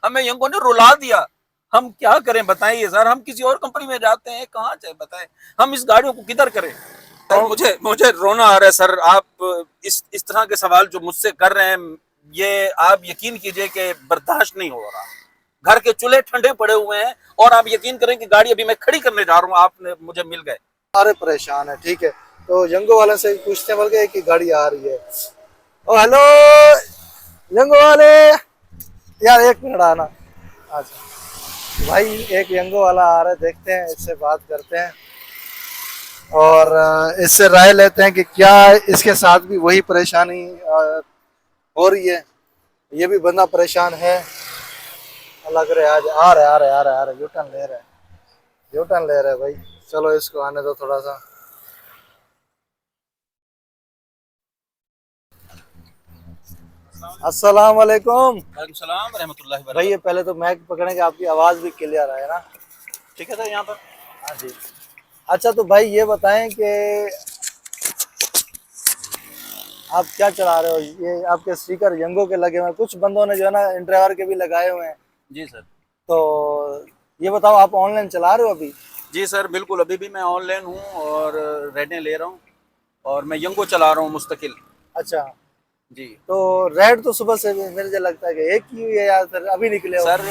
हमें यंगो ने रुला दिया। हम क्या करें बताइए सर, हम किसी और कंपनी में जाते हैं, कहाँ जाए बताएं, हम इस गाड़ियों को किधर करें। सर और मुझे मुझे रोना आ रहा है सर। आप इस तरह के सवाल जो मुझसे कर रहे हैं, ये आप यकीन कीजिए कि बर्दाश्त नहीं हो रहा। घर के चूल्हे ठंडे पड़े हुए हैं और आप यकीन करें कि गाड़ी अभी मैं खड़ी करने जा रहा हूँ, आपने मुझे मिल गए। सारे परेशान है, ठीक है। तो जंगो वाले से पूछते बोल गए कि गाड़ी आ रही है। ओ हेलो जंगो वाले, यार एक मिनट आना। अच्छा भाई, एक यंगो वाला आ रहा है, देखते हैं इससे बात करते हैं और इससे राय लेते हैं कि क्या इसके साथ भी वही परेशानी हो रही है। ये भी बंदा परेशान है, लग रहा है। आज आ रहे यूटर्न ले रहे हैं, यूटर्न ले रहे हैं भाई। चलो इसको आने दो थोड़ा सा। अस्सलाम वालेकुम। वालेकुम सलाम रहमतुल्लाहि व भाई ये बरकातहू। पहले तो मैक पकड़ेंगे, आपकी आवाज़ भी क्लियर आए ना। ठीक है सर, यहाँ पर हाँ जी। अच्छा तो भाई ये बताएं कि आप क्या चला रहे हो। ये आपके स्पीकर यंगो के लगे हुए हैं, कुछ बंदों ने जो है ना इंड्राइवर के भी लगाए हुए हैं। जी सर। तो ये बताओ, आप ऑनलाइन चला रहे हो अभी? जी सर बिल्कुल, अभी भी मैं ऑनलाइन हूँ और रेडें ले रहा हूँ और मैं यंगो चला रहा हूँ मुस्तकिल। अच्छा, जी तो रेड तो सुबह से मेरे को लगता है कि एक ही हुई है यार, सर अभी निकले हो। सर,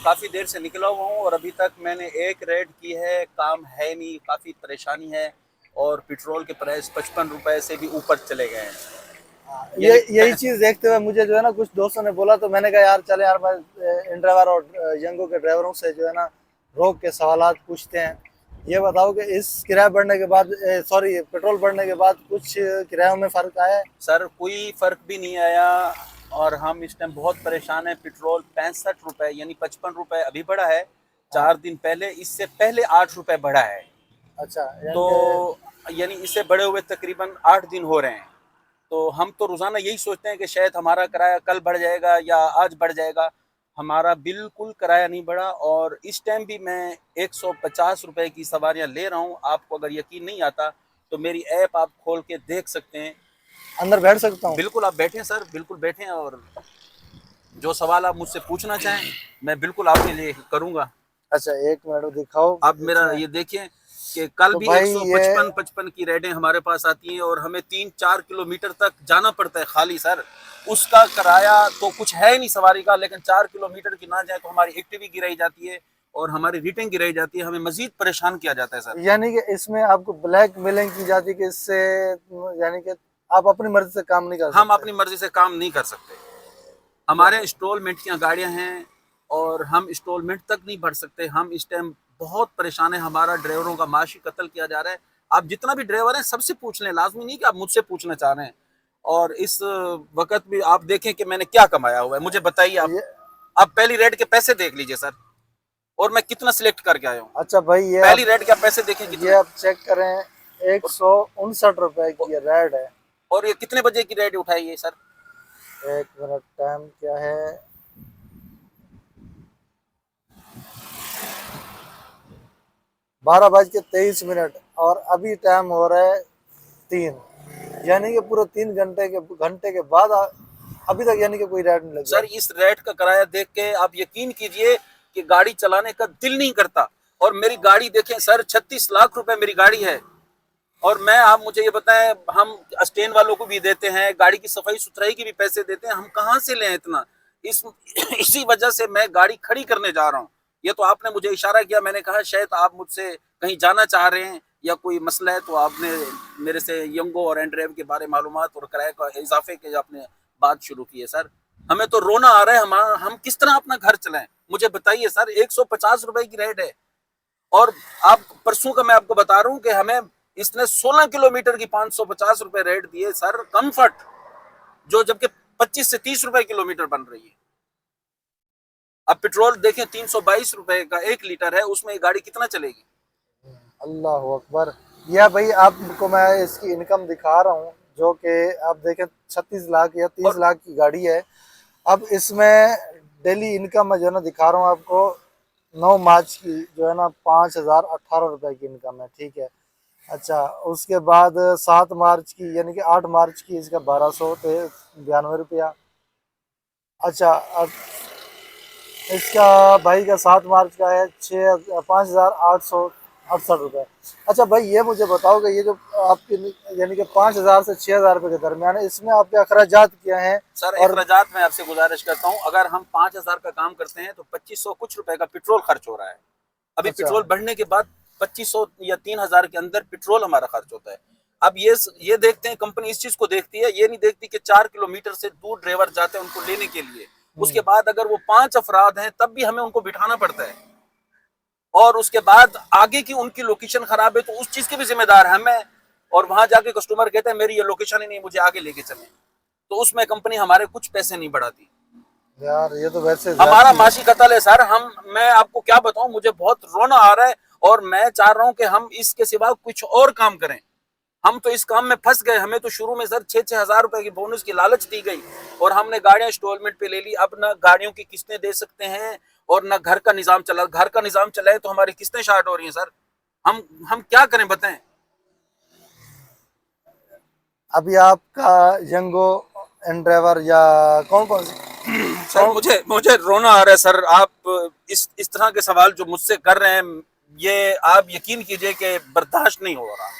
काफ़ी देर से निकला हुआ हूँ और अभी तक मैंने एक रेड की है, काम है नहीं, काफ़ी परेशानी है। और पेट्रोल के प्राइस 55 रुपए से भी ऊपर चले गए हैं। ये यानी यही चीज देखते हुए मुझे जो है ना कुछ दोस्तों ने बोला, तो मैंने कहा यार चले यार, मैं इन ड्राइवर और यंगो के ड्राइवरों से जो है ना रोक के सवालात पूछते हैं। ये बताओ कि इस किराया बढ़ने के बाद, सॉरी पेट्रोल बढ़ने के बाद कुछ किरायों में फर्क आया है? सर कोई फ़र्क भी नहीं आया और हम इस टाइम बहुत परेशान हैं। पेट्रोल 65 रुपए यानी 55 रुपए अभी बढ़ा है। हाँ। 4 दिन पहले, इससे पहले 8 रुपए बढ़ा है। अच्छा यानी कि तो यानी इसे बढ़े हुए तकरीबन 8 दिन हो रहे हैं। तो हम तो रोज़ाना यही सोचते हैं कि शायद हमारा किराया कल बढ़ जाएगा या आज बढ़ जाएगा। हमारा बिल्कुल किराया नहीं बढ़ा और इस टाइम भी मैं 150 रुपए की सवारियाँ ले रहा हूँ। आपको अगर यकीन नहीं आता तो मेरी ऐप आप खोल के देख सकते हैं। अंदर बैठ सकता हूँ? बिल्कुल आप बैठें सर, बिल्कुल बैठें और जो सवाल आप मुझसे पूछना चाहें मैं बिल्कुल आपके लिए करूँगा। अच्छा एक मिनट दिखाओ आप मेरा इसमें। ये देखें कि कल तो भी भाई ये 155 की रेडें हमारे पास आती हैं और हमें 3-4 किलोमीटर तक जाना पड़ता है खाली सर। उसका किराया तो कुछ है नहीं सवारी का, लेकिन 4 किलोमीटर की ना जाए तो हमारी एक्टिवी गिराई जाती है और हमारी रेटिंग गिराई जाती है, हमें मजीद परेशान किया जाता है सर। यानी कि इसमें आपको ब्लैक मेलिंग की जाती है कि इससे, यानी कि आप अपनी मर्जी से काम नहीं कर हम सकते? अपनी मर्जी से काम नहीं कर सकते। हमारे इंस्टॉलमेंट की गाड़ियां हैं और हम इंस्टॉलमेंट तक नहीं भर सकते। हम इस टाइम बहुत परेशान है, हमारा ड्राइवरों का माशी कत्ल किया जा रहा है। आप जितना भी ड्राइवर है सबसे पूछ लें, लाजमी नहीं कि आप मुझसे पूछना चाह रहे हैं। और इस वक्त भी आप देखें कि मैंने क्या कमाया हुआ है, मुझे बताइए आप। ये आप पहली रेड के पैसे देख लीजिए सर, और मैं कितना सिलेक्ट करके आया हूँ। अच्छा भाई, पहली रेड के आप पैसे देखें ये कितने। आप चेक करें, और, 159 रुपए की ये रेड है। और ये कितने बजे की रेड उठाई है सर। एक मिनट, टाइम क्या है? 12:23 और अभी टाइम हो रहा है 3। यानी कि पूरे 3 घंटे के बाद अभी तक यानी कि कोई रेड नहीं लगी सर है। इस रेट का किराया देख के आप यकीन कीजिए कि गाड़ी चलाने का दिल नहीं करता। और मेरी गाड़ी देखें सर, 36 लाख रुपए मेरी गाड़ी है। और मैं, आप मुझे ये बताएं, हम स्टेन वालों को भी देते हैं, गाड़ी की सफाई सुथराई के भी पैसे देते हैं, हम कहाँ से लें इतना। इस इसी वजह से मैं गाड़ी खड़ी करने जा रहा हूँ। ये तो आपने मुझे इशारा किया, मैंने कहा शायद आप मुझसे कहीं जाना चाह रहे हैं या कोई मसला है, तो आपने मेरे से यंगो और एंड्रेव के बारे में मालूमात और किराए का इजाफे के आपने बात शुरू की है सर। हमें तो रोना आ रहा है, हम किस तरह अपना घर चलाएं, मुझे बताइए सर। 150 रुपए की रेट है और आप परसों का मैं आपको बता रहा हूँ कि हमें इसने 16 किलोमीटर की 550 रुपए रेट दिए सर, कंफर्ट, जो जबकि 25 से 30 रुपए किलोमीटर बन रही है। अब पेट्रोल देखें, 322 रुपए का 1 लीटर है, उसमें ये गाड़ी कितना चलेगी। अल्लाह अकबर। यह भाई आपको मैं इसकी इनकम दिखा रहा हूँ, जो कि आप देखें 36 लाख या तीस और लाख की गाड़ी है। अब इसमें डेली इनकम मैं जो है ना दिखा रहा हूँ आपको। 9 मार्च की जो है ना 5,018 रुपए की इनकम है, ठीक है। अच्छा, उसके बाद 7 मार्च की यानी कि 8 मार्च की इसका 1292 रुपया। अच्छा अब इसका भाई का 7 मार्च का है 5,868 रुपये। अच्छा भाई ये मुझे बताओ कि ये जो आपके यानी कि 5,000 से 6,000 रुपये के दरमियान है, इसमें आपके अखराजात क्या हैं? सर और अखराजात में आपसे गुजारिश करता हूँ, अगर हम 5,000 का काम करते हैं तो 2,500 कुछ रुपए का पेट्रोल खर्च हो रहा है। अभी अच्छा पेट्रोल बढ़ने के बाद 2,500 या 3,000 के अंदर पेट्रोल हमारा खर्च होता है। अब ये देखते हैं, कंपनी इस चीज को देखती है, ये नहीं देखती कि 4 किलोमीटर से दूर ड्राइवर जाते हैं उनको लेने के लिए। उसके बाद अगर वो 5 अफराद हैं तब भी हमें उनको बिठाना पड़ता है, और उसके बाद आगे की उनकी लोकेशन खराब है तो उस चीज के भी जिम्मेदार हमें। और वहां जाके कस्टमर कहते हैं मेरी ये लोकेशन ही नहीं, मुझे आगे लेके चले, तो उसमें कंपनी हमारे कुछ पैसे नहीं बढ़ाती। यार ये तो वैसे हमारा ज्यादती है। माशी कत्ल है सर। मैं आपको क्या बताऊं, मुझे बहुत रोना आ रहा है, और मैं चाह रहा हूं कि हम इसके सिवा कुछ और काम करें। हम तो इस काम में फंस गए। हमें तो शुरू में सर 6,000 रुपए की बोनस की लालच दी गई, और हमने गाड़ियां इंस्टॉलमेंट पे ले ली। अब ना गाड़ियों की किस्तें दे सकते हैं, और ना घर का निजाम चला। घर का निजाम चलाए तो हमारी किस्तें शार्ट हो रही हैं सर। हम क्या करें बताएं। अभी आपका यंगो एंड्रेवर या कौन कौन सी सर कौन? मुझे मुझे रोना आ रहा है सर। आप इस तरह के सवाल जो मुझसे कर रहे हैं, ये आप यकीन कीजिए कि बर्दाश्त नहीं हो रहा।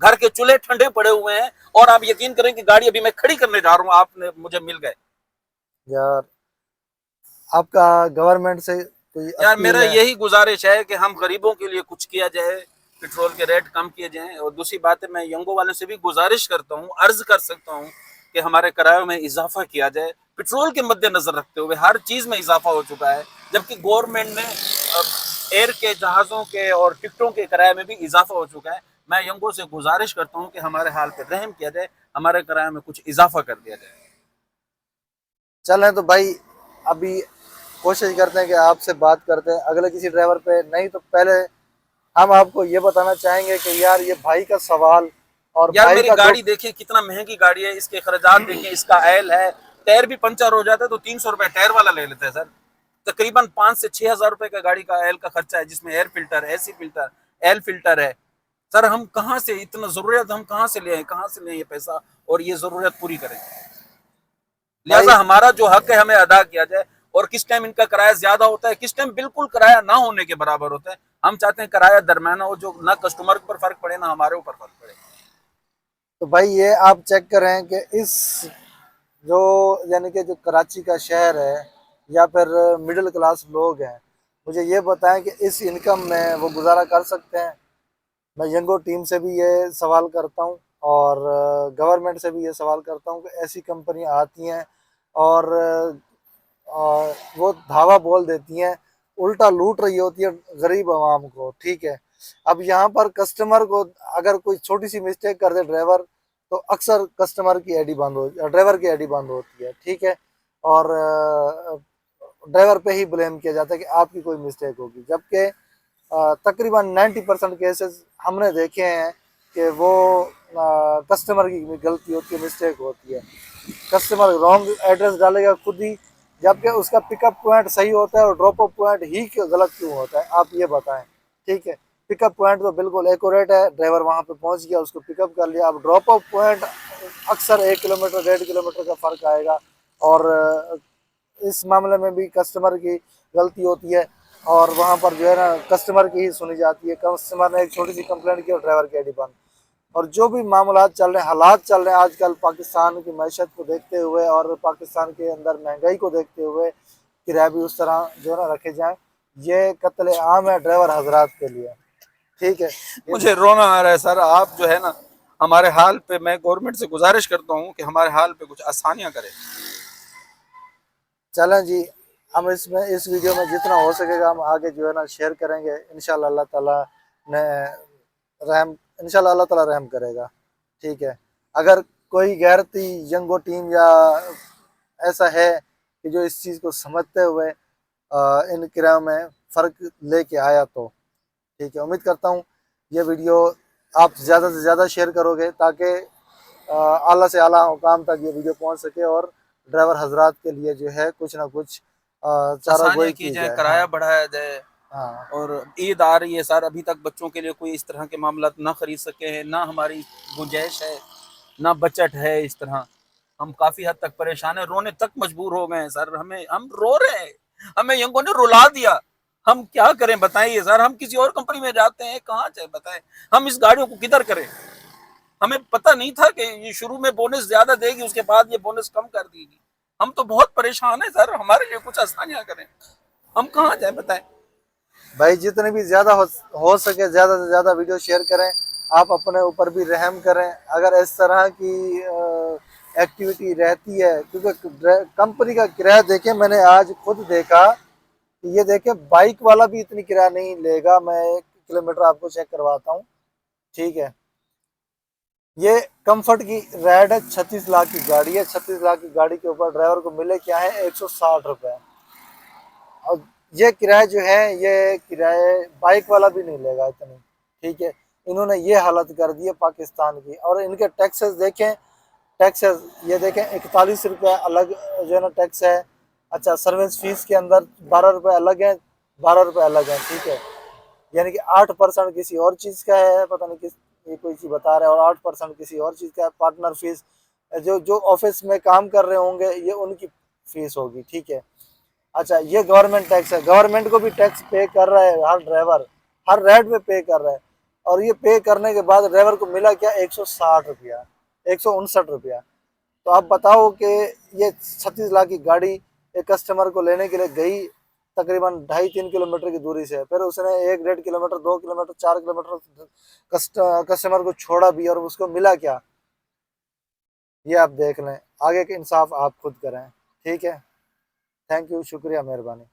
घर के चूल्हे ठंडे पड़े हुए हैं, और आप यकीन करें कि गाड़ी अभी मैं खड़ी करने जा रहा हूँ, आपने मुझे मिल गए। यार आपका गवर्नमेंट से कोई यार अपील मेरा है? यही गुजारिश है कि हम गरीबों के लिए कुछ किया जाए, पेट्रोल के रेट कम किए जाएं। और दूसरी बात है, मैं यंगो वालों से भी गुजारिश करता हूँ, अर्ज कर सकता हूँ कि हमारे किरायों में इजाफा किया जाए। पेट्रोल के मद्देनजर रखते हुए हर चीज में इजाफा हो चुका है, जबकि गवर्नमेंट ने एयर के जहाजों के और टिकटों के किराए में भी इजाफा हो चुका है। मैं यंगो से गुजारिश करता हूँ कि हमारे हाल पर रहम किया जाए, हमारे किराए में कुछ इजाफा कर दिया जाए। चलें तो भाई अभी कोशिश करते हैं कि आपसे बात करते हैं अगले किसी ड्राइवर पे। नहीं तो पहले हम आपको ये बताना चाहेंगे कि यार ये भाई का सवाल और यार भाई मेरी का दुख। गाड़ी देखें, कितना महंगी गाड़ी है, इसके खर्चात देखें, इसका आयल है। टायर भी पंचर हो जाता है तो 300 रुपए टायर वाला ले लेता है सर। तकरीबन 5 से 6 हजार रुपए का गाड़ी का आयल का खर्चा है, जिसमें air filter, AC filter, L filter है। सर हम कहाँ से इतना जरूरत, हम कहाँ से ले आए, कहाँ से ले ये पैसा और ये जरूरत पूरी करें। भाई लिहाजा हमारा जो हक है हमें अदा किया जाए। और किस टाइम इनका किराया ज्यादा होता है, किस टाइम बिल्कुल किराया ना होने के बराबर होता है। हम चाहते हैं किराया दरमियाना हो, जो ना कस्टमर पर फर्क पड़े ना हमारे ऊपर फर्क पड़े। तो भाई ये आप चेक करें कि इस जो यानी कि जो कराची का शहर है या फिर मिडिल क्लास लोग हैं, मुझे ये बताएं कि इस इनकम में वो गुजारा कर सकते हैं? मैं यंगो टीम से भी ये सवाल करता हूँ और गवर्नमेंट से भी ये सवाल करता हूँ कि ऐसी कंपनी आती हैं और वो धावा बोल देती हैं, उल्टा लूट रही होती है गरीब आवाम को। ठीक है, अब यहाँ पर कस्टमर को अगर कोई छोटी सी मिस्टेक कर दे ड्राइवर, तो अक्सर कस्टमर की आईडी बंद हो, ड्राइवर की आईडी बंद होती है। ठीक है, और ड्राइवर पे ही ब्लेम किया जाता है कि आपकी कोई मिस्टेक होगी, जबकि तकरीबन 90% केसेस हमने देखे हैं कि वो कस्टमर की गलती होती है, मिस्टेक होती है। कस्टमर रॉन्ग एड्रेस डालेगा खुद ही, जबकि उसका पिकअप पॉइंट सही होता है और ड्रॉप अप पॉइंट ही क्यों गलत क्यों होता है, आप ये बताएं। ठीक है, पिकअप पॉइंट तो बिल्कुल एक्यूरेट है, ड्राइवर वहां पे पहुंच गया, उसको पिकअप कर लिया। अब ड्रॉप अप पॉइंट अक्सर 1 किलोमीटर 1.5 किलोमीटर का फर्क आएगा, और इस मामले में भी कस्टमर की गलती होती है, और वहाँ पर जो है ना कस्टमर की ही सुनी जाती है। कस्टमर ने एक छोटी सी कंप्लेंट की और ड्राइवर की आईडी बंद। और जो भी मामला चल रहे हैं, हालात चल रहे हैं आजकल पाकिस्तान की मैशत को देखते हुए और पाकिस्तान के अंदर महंगाई को देखते हुए, किराए भी उस तरह जो है ना रखे जाएं, ये कत्ले आम है ड्राइवर हजरात के लिए। ठीक है, मुझे रोना आ रहा है सर। आप जो है ना हमारे हाल पे, मैं गवर्नमेंट से गुजारिश करता हूँ कि हमारे हाल पे कुछ आसानियां करें। चलें जी, हम इसमें इस वीडियो में जितना हो सकेगा हम आगे जो है ना शेयर करेंगे। इंशाल्लाह अल्लाह ताला ने रहम इंशाल्लाह अल्लाह ताला रहम करेगा। ठीक है, अगर कोई गैरती यंगो टीम या ऐसा है कि जो इस चीज़ को समझते हुए इन किरायों में फ़र्क लेके आया, तो ठीक है, उम्मीद करता हूँ ये वीडियो आप ज़्यादा से ज़्यादा शेयर करोगे ताकि आला से आला मुकाम तक ये वीडियो पहुँच सके और ड्राइवर हजरात के लिए जो है कुछ ना कुछ चारा आसानियां गोई की की जाए, जाए। हाँ किराया बढ़ाया जाए। हाँ। और ईद आ रही है सर, अभी तक बच्चों के लिए कोई इस तरह के मामला ना खरीद सके हैं, ना हमारी गुंजाइश है, ना बजट है इस तरह। हम काफ़ी हद तक परेशान हैं, रोने तक मजबूर हो गए हैं सर। हम रो रहे हैं। हमें यंगो ने रुला दिया। हम क्या करें बताइए सर, हम किसी और कंपनी में जाते हैं, कहाँ जाए बताएं, हम इस गाड़ियों को किधर करें। हमें पता नहीं था कि ये शुरू में बोनस ज्यादा देगी, उसके बाद ये बोनस कम कर देगी। हम तो बहुत परेशान है सर, हमारे लिए कुछ आसानियां करें, हम कहाँ जाए बताएं। भाई जितने भी ज्यादा हो सके ज्यादा से ज्यादा वीडियो शेयर करें। आप अपने ऊपर भी रहम करें अगर इस तरह की एक्टिविटी रहती है, क्योंकि कंपनी का किराया देखें, मैंने आज खुद देखा कि ये देखें बाइक वाला भी इतनी किराया नहीं लेगा। मैं 1 किलोमीटर आपको चेक करवाता हूँ, ठीक है। ये कंफर्ट की रेड है, 36 लाख की गाड़ी है। 36 लाख की गाड़ी के ऊपर ड्राइवर को मिले क्या है, 160 रुपए। और ये किराया जो है, ये किराए बाइक वाला भी नहीं लेगा इतनी, ठीक है। इन्होंने ये हालत कर दी है पाकिस्तान की। और इनके टैक्सेस देखें, टैक्सेस ये देखें, 41 रुपये अलग जो है ना टैक्स है। अच्छा, सर्विस फीस के अंदर 12 रुपये अलग है, 12 रुपये अलग है, ठीक है। यानी कि 8% किसी और चीज़ का है, पता नहीं किस, ये कोई चीज़ बता रहे हैं, और 8% किसी और चीज़ का है। पार्टनर फीस जो जो ऑफिस में काम कर रहे होंगे ये उनकी फीस होगी, ठीक है। अच्छा, ये गवर्नमेंट टैक्स है, गवर्नमेंट को भी टैक्स पे कर रहा है हर ड्राइवर, हर रेट पे पे कर रहा है। और ये पे करने के बाद ड्राइवर को मिला क्या, 160 रुपया, 159 रुपया। तो आप बताओ कि ये 36 लाख की गाड़ी एक कस्टमर को लेने के लिए गई तकरीबन 2.5-3 किलोमीटर की दूरी से, फिर उसने 1-1.5 किलोमीटर, 2 किलोमीटर, 4 किलोमीटर कस्टमर को छोड़ा भी, और उसको मिला क्या, ये आप देख लें। आगे का इंसाफ आप खुद करें, ठीक है। थैंक यू, शुक्रिया, मेहरबानी।